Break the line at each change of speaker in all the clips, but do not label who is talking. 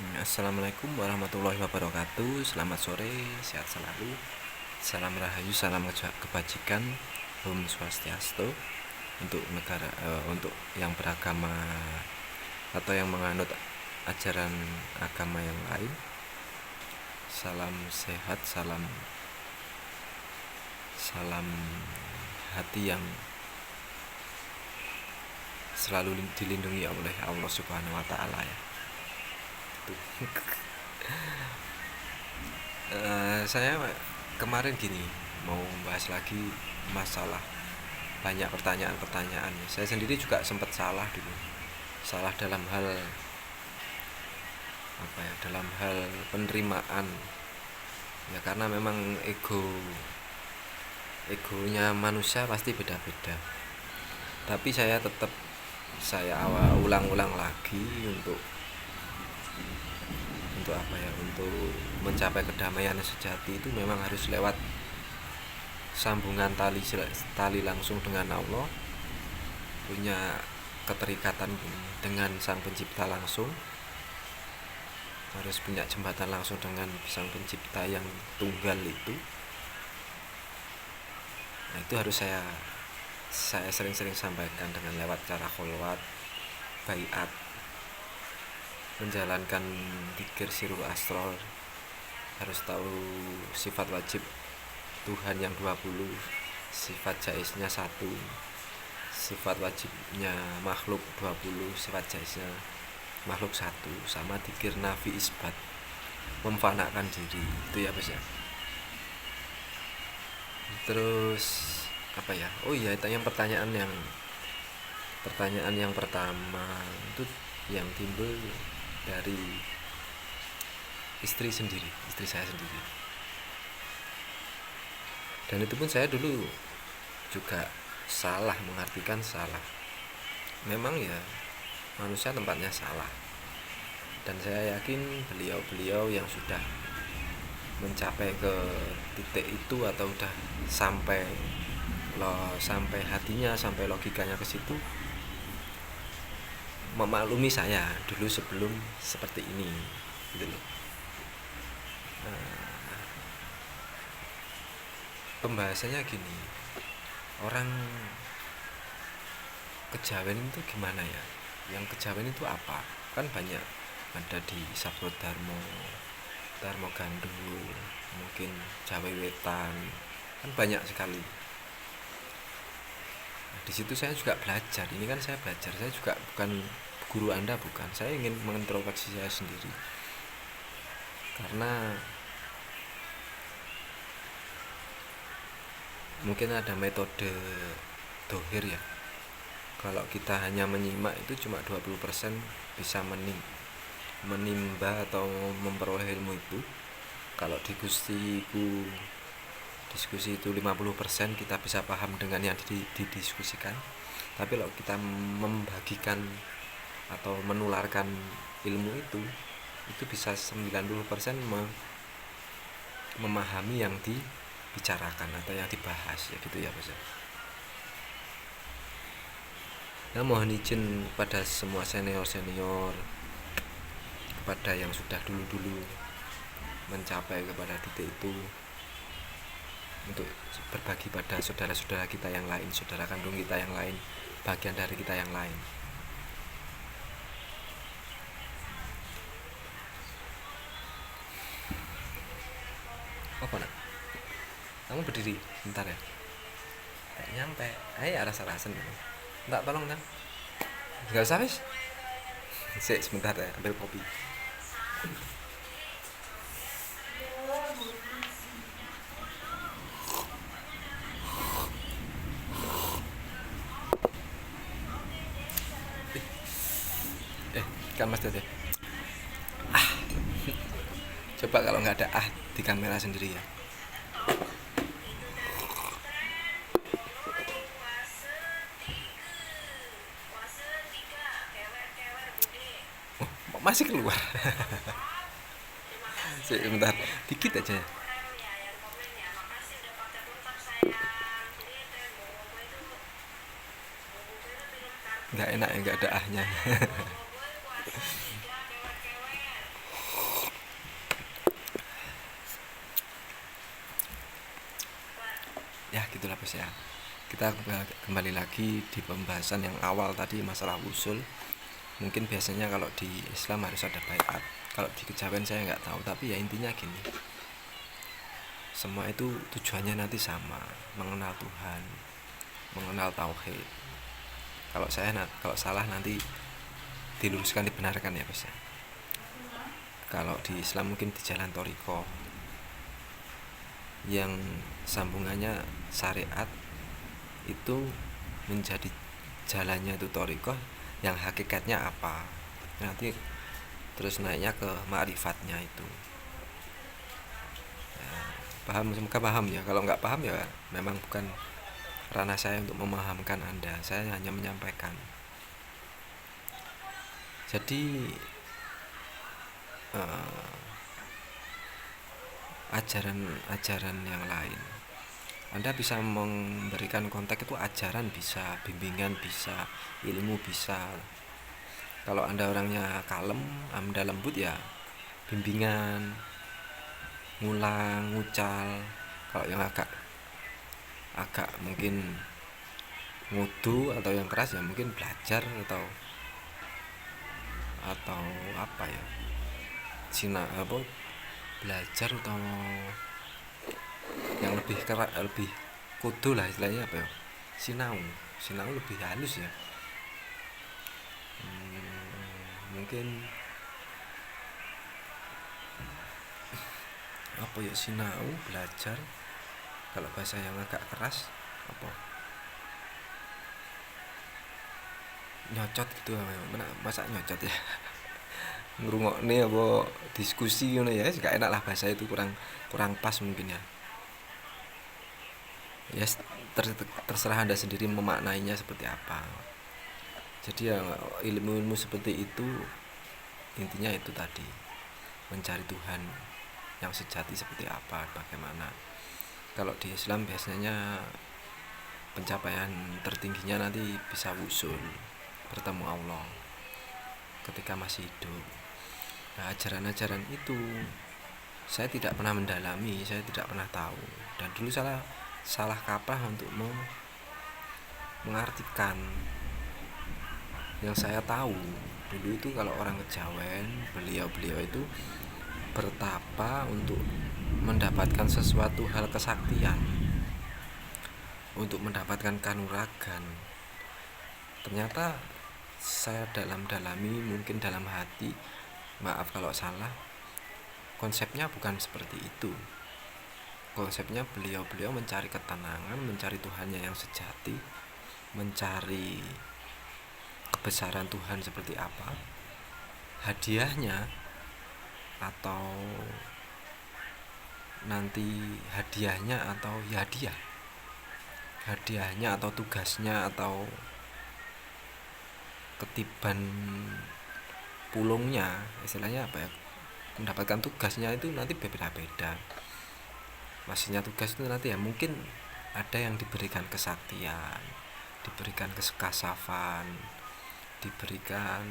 Assalamualaikum warahmatullahi wabarakatuh. Selamat sore, sehat selalu. Salam rahayu, salam kebajikan. Om Swastiastu. Untuk negara, untuk yang beragama atau yang menganut ajaran agama yang lain, salam sehat, salam hati yang selalu dilindungi oleh Allah Subhanahu wa Ta'ala ya. Saya kemarin gini mau bahas lagi masalah banyak pertanyaan. Saya sendiri juga sempat salah dulu. Salah dalam hal dalam hal penerimaan. Ya karena memang egonya manusia pasti beda-beda. Tapi saya tetap ulang-ulang lagi untuk mencapai kedamaian sejati itu memang harus lewat sambungan tali langsung dengan Allah, punya keterikatan dengan Sang Pencipta langsung, harus punya jembatan langsung dengan Sang Pencipta yang tunggal itu. Nah, itu harus saya sering-sering sampaikan dengan lewat cara kholwat, baiat, menjalankan dzikir sirul asror, harus tahu sifat wajib Tuhan yang 20, sifat jaiznya 1, sifat wajibnya makhluk 20, sifat jaiznya makhluk 1, sama dzikir nafi isbat, memfanakan diri. Itu ya Bos ya. Terus oh iya, itu yang pertanyaan yang pertama itu yang timbul dari istri saya sendiri. Dan itu pun saya dulu juga mengartikan salah. Memang ya manusia tempatnya salah. Dan saya yakin beliau yang sudah mencapai ke titik itu atau udah sampai hatinya, sampai logikanya ke situ, memaklumi saya dulu sebelum seperti ini gitu loh. Pembahasannya gini, orang kejawen itu gimana ya? Yang kejawen itu apa? Kan banyak, ada di Sabdo Darmo Gandul, mungkin Jawa Wetan, kan banyak sekali. Nah, di situ saya juga belajar. Ini kan saya belajar, saya juga bukan guru Anda, bukan. Saya ingin mengintrospeksi saya sendiri. Karena mungkin ada metode dohir ya. Kalau kita hanya menyimak itu cuma 20% bisa menimba atau memperoleh ilmu itu. Kalau diskusi itu 50% kita bisa paham dengan yang didiskusikan. Tapi kalau kita membagikan atau menularkan ilmu itu bisa 90% memahami yang dibicarakan atau yang dibahas ya gitu ya Bos. Nah, mohon izin pada semua senior, kepada yang sudah dulu mencapai kepada titik itu, untuk berbagi pada saudara-saudara kita yang lain, saudara kandung kita yang lain, bagian dari kita yang lain. Apa nak? Kamu berdiri bentar ya? Gak nyampe. Ayo rasa-rasen. Enggak, tolong kan? Gak usah wis. Sebentar ya, ambil kopi. Kan Mas Dede. Coba kalau nggak ada di kamera sendiri ya. Masih keluar. Sebentar, dikit aja. Nggak enak ya, nggak ada ahnya. Bos ya. Kita kembali lagi di pembahasan yang awal tadi, masalah usul. Mungkin biasanya kalau di Islam harus ada baiat, kalau di kejawen saya nggak tahu, tapi ya intinya gini, semua itu tujuannya nanti sama, mengenal Tuhan, mengenal tauhid. Kalau salah nanti diluruskan, dibenarkan ya Bos ya. Kalau di Islam mungkin di jalan Thariqah yang sambungannya syariat itu menjadi jalannya itu Thariqah, yang hakikatnya apa, nanti terus naiknya ke ma'rifatnya itu ya, paham, semoga paham ya. Kalau nggak paham ya memang bukan ranah saya untuk memahamkan Anda, saya hanya menyampaikan. Jadi ajaran-ajaran yang lain, Anda bisa memberikan konteks itu, ajaran bisa, bimbingan bisa, ilmu bisa. Kalau Anda orangnya kalem, Anda lembut ya bimbingan, ngulang, ngucal. Kalau yang agak mungkin ngudu atau yang keras ya mungkin belajar atau apa ya, belajar atau yang lebih keras, lebih kudu lah istilahnya, apa ya, sinau lebih halus ya. Mungkin apa ya, sinau, belajar. Kalau bahasa yang agak keras apa, nyocot gitu, masa nyocot ya ngerungokne apa diskusi ngono ya, gak enak lah, bahasa itu kurang pas mungkin ya. Ya terserah Anda sendiri memaknainya seperti apa. Jadi ya ilmu-ilmu seperti itu intinya itu tadi, mencari Tuhan yang sejati seperti apa, bagaimana. Kalau di Islam biasanya pencapaian tertingginya nanti bisa wusul, bertemu Allah ketika masih hidup. Nah, ajaran-ajaran itu saya tidak pernah mendalami, saya tidak pernah tahu, dan dulu salah kaprah untuk mengartikan. Yang saya tahu dulu itu, kalau orang Kejawen, beliau itu bertapa untuk mendapatkan sesuatu hal kesaktian, untuk mendapatkan kanuragan. Ternyata saya dalami, mungkin dalam hati, maaf kalau salah, konsepnya bukan seperti itu. Konsepnya beliau mencari ketenangan, mencari Tuhannya yang sejati, mencari kebesaran Tuhan seperti apa, hadiahnya atau nanti hadiahnya atau ya hadiahnya atau tugasnya atau ketiban pulungnya, istilahnya apa ya, mendapatkan tugasnya itu nanti berbeda-beda. Maksudnya tugas itu nanti ya mungkin ada yang diberikan kesaktian, diberikan kekasafan, diberikan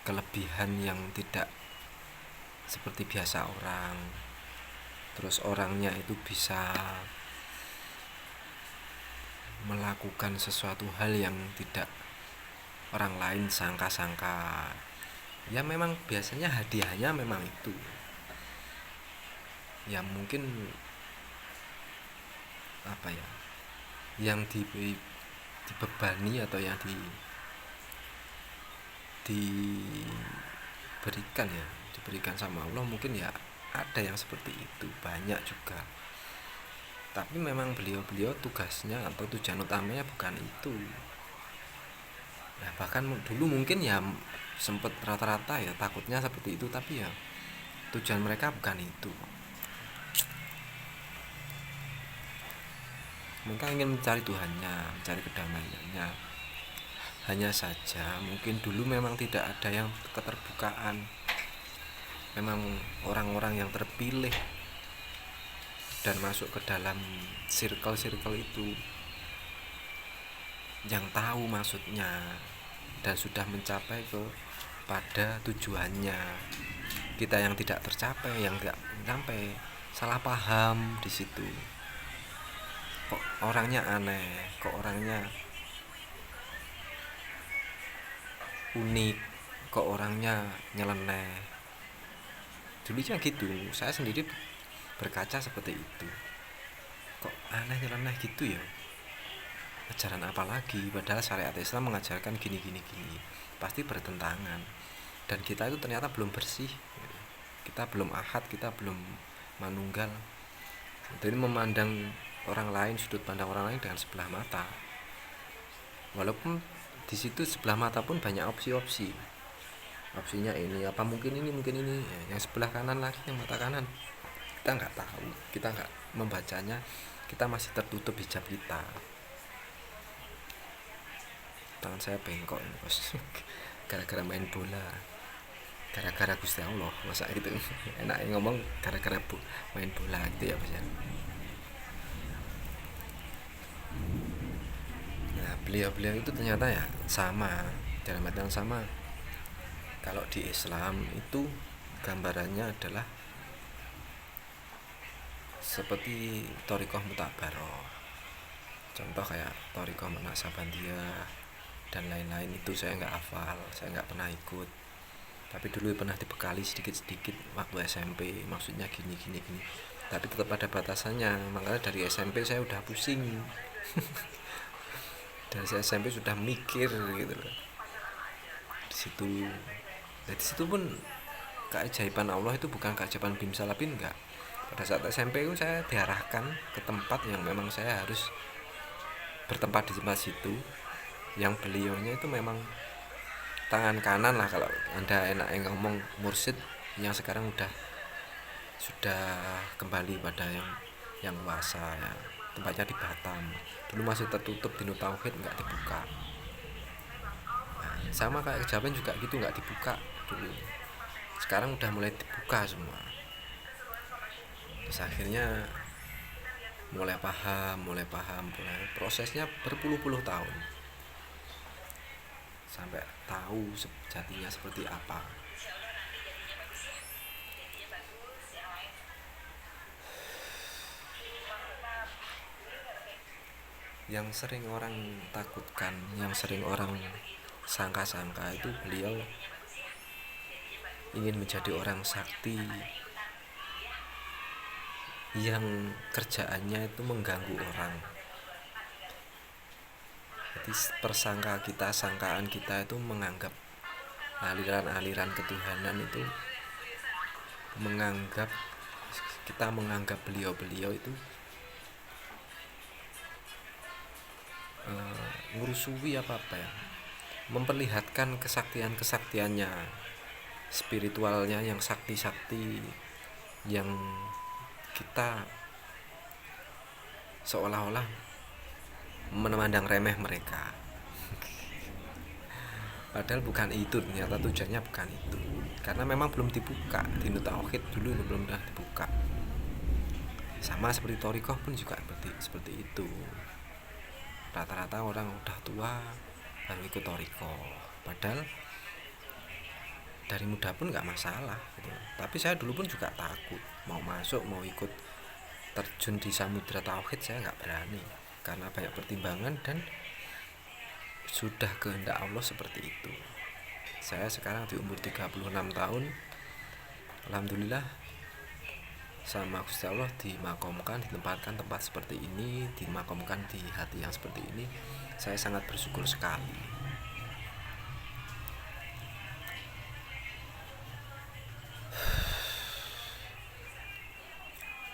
kelebihan yang tidak seperti biasa orang. Terus orangnya itu bisa melakukan sesuatu hal yang tidak orang lain sangka-sangka. Ya memang biasanya hadiahnya memang itu. Ya mungkin apa ya, yang dibebani atau yang diberikan sama Allah, mungkin ya ada yang seperti itu, banyak juga. Tapi memang beliau tugasnya atau tujuan utamanya bukan itu. Nah, bahkan dulu mungkin ya sempat rata-rata ya takutnya seperti itu, tapi ya tujuan mereka bukan itu. Mereka ingin mencari Tuhannya, mencari kedamaiannya. Hanya saja mungkin dulu memang tidak ada yang keterbukaan. Memang orang-orang yang terpilih dan masuk ke dalam circle itu yang tahu maksudnya dan sudah mencapai pada tujuannya. Kita yang tidak tercapai, yang tidak sampai, salah paham di situ. kok orangnya aneh, kok orangnya unik, kok orangnya nyeleneh. Dulunya gitu, saya sendiri berkaca seperti itu. Kok aneh nyeleneh gitu ya, ajaran apa lagi, padahal syariat Islam mengajarkan gini gini gini, pasti bertentangan. Dan kita itu ternyata belum bersih, kita belum ahad, kita belum manunggal. Jadi memandang orang lain, sudut pandang orang lain dengan sebelah mata, walaupun di situ sebelah mata pun banyak opsi-opsi. Opsinya ini apa, mungkin ini, mungkin ini ya, yang sebelah kanan lagi, yang mata kanan kita nggak tahu, kita nggak membacanya, kita masih tertutup hijab kita. Tangan saya bengkok ini bos gara-gara main bola, gara-gara Gusti Allah, masa gitu enak ngomong gara-gara main bola gitu ya bos ya. Nah beliau-beliau itu ternyata ya sama, dalam arti yang sama. Kalau di Islam itu gambarannya adalah seperti Thariqah Mutabaroh. Contoh kayak Thariqah Naksabandiyah dan lain-lain, itu saya nggak hafal, saya nggak pernah ikut. Tapi dulu pernah dibekali sedikit-sedikit waktu SMP, maksudnya gini gini gini. Tapi tetap ada batasannya, makanya dari SMP saya udah pusing. Dari SMP sudah mikir gitu loh. Di situ, di situ pun keajaiban Allah itu bukan keajaiban bim salabin, enggak. Pada saat SMP itu saya diarahkan ke tempat yang memang saya harus bertempat di tempat situ, yang beliaunya itu memang tangan kanan lah, kalau anda enak yang ngomong mursyid yang sekarang sudah kembali pada yang luasa ya. Tempatnya di Batam, dulu masih tertutup, Dino Tauhid nggak dibuka. Nah, sama kayak Kejawen juga gitu, nggak dibuka dulu, sekarang udah mulai dibuka semua. Terus akhirnya mulai paham, prosesnya berpuluh-puluh tahun sampai tahu sejatinya seperti apa. Yang sering orang takutkan, yang sering orang sangka-sangka itu beliau ingin menjadi orang sakti yang kerjaannya itu mengganggu orang. Jadi persangka kita, sangkaan kita itu menganggap aliran-aliran ketuhanan itu menganggap beliau-beliau itu ngurusui apa ya, memperlihatkan kesaktiannya, spiritualnya yang sakti-sakti, yang kita seolah-olah memandang remeh mereka. Padahal bukan itu, ternyata tujuannya bukan itu, karena memang belum dibuka. Dino Tauhid dulu belum pernah dibuka. Sama seperti Thariqah pun juga seperti itu. Rata-rata orang udah tua baru ikut Thariqah, padahal dari muda pun nggak masalah gitu. Tapi saya dulu pun juga takut mau masuk, mau ikut terjun di samudra tauhid, saya nggak berani karena banyak pertimbangan, dan sudah kehendak Allah seperti itu. Saya sekarang di umur 36 tahun, alhamdulillah sama Gusti Allah dimakamkan, ditempatkan tempat seperti ini, dimakamkan di hati yang seperti ini. Saya sangat bersyukur sekali.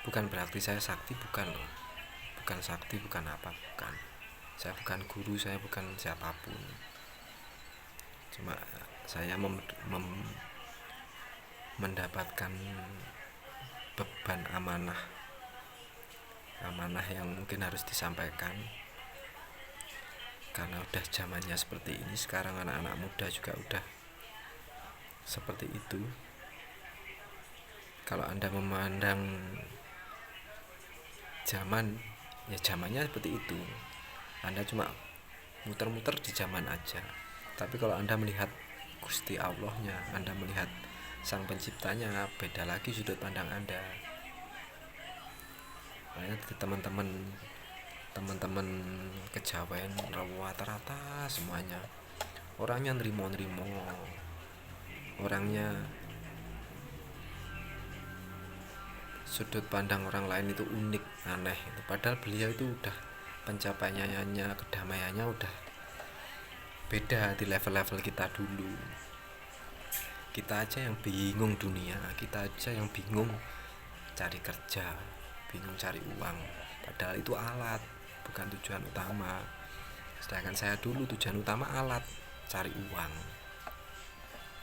Bukan berarti saya sakti, bukan loh. Bukan sakti, bukan apa, bukan. Saya bukan guru, saya bukan siapapun. Cuma saya mendapatkan beban amanah yang mungkin harus disampaikan, karena udah zamannya seperti ini. Sekarang anak-anak muda juga udah seperti itu. Kalau Anda memandang zaman, ya zamannya seperti itu, Anda cuma muter-muter di zaman aja. Tapi kalau Anda melihat Gusti Allahnya, Anda melihat Sang Penciptanya, beda lagi sudut pandang Anda. Makanya teman-teman teman-teman kejawen rata-rata semuanya orangnya nrimo-nrimo, orangnya sudut pandang orang lain itu unik, aneh. Padahal beliau itu udah pencapaiannya, kedamaiannya udah beda di level-level kita dulu. Kita aja yang bingung dunia, kita aja yang bingung cari kerja, bingung cari uang. Padahal itu alat, bukan tujuan utama. Sedangkan saya dulu tujuan utama alat, cari uang.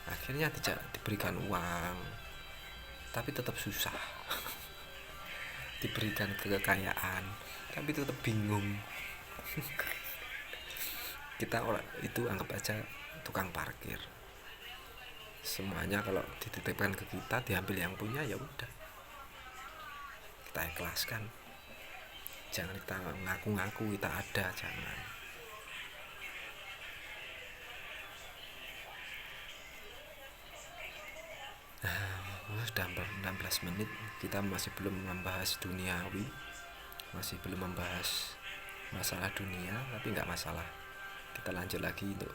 Akhirnya tidak diberikan uang, tapi tetap susah. Diberikan kekayaan, tapi tetap bingung. Kita orang itu anggap aja tukang parkir. Semuanya kalau dititipkan ke kita, diambil yang punya, ya udah, kita ikhlaskan. Jangan kita ngaku-ngaku kita ada, jangan. Sudah 16 menit, kita masih belum membahas duniawi, masih belum membahas masalah dunia, tapi nggak masalah. Kita lanjut lagi untuk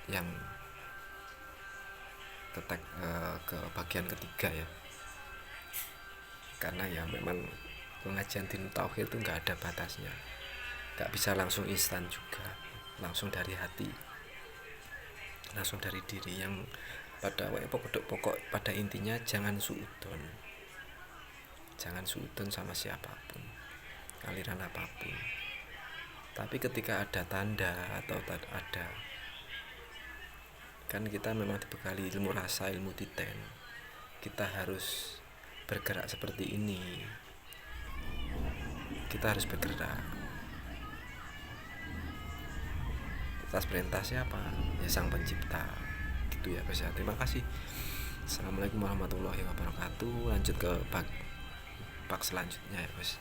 yang ke bagian ketiga ya. Karena ya memang pengajian Dinul Tauhid itu nggak ada batasnya, nggak bisa langsung instan juga, langsung dari hati, langsung dari diri. Yang pada pokok pada intinya jangan suudon sama siapapun, aliran apapun. Tapi ketika ada tanda atau ada, kan kita memang dibekali ilmu rasa, ilmu titen, kita harus bergerak seperti ini. Kita harus bergerak atas perintah siapa? Ya Sang Pencipta. Gitu ya guys ya. Terima kasih. Assalamualaikum warahmatullahi wabarakatuh. Lanjut ke bab selanjutnya ya guys.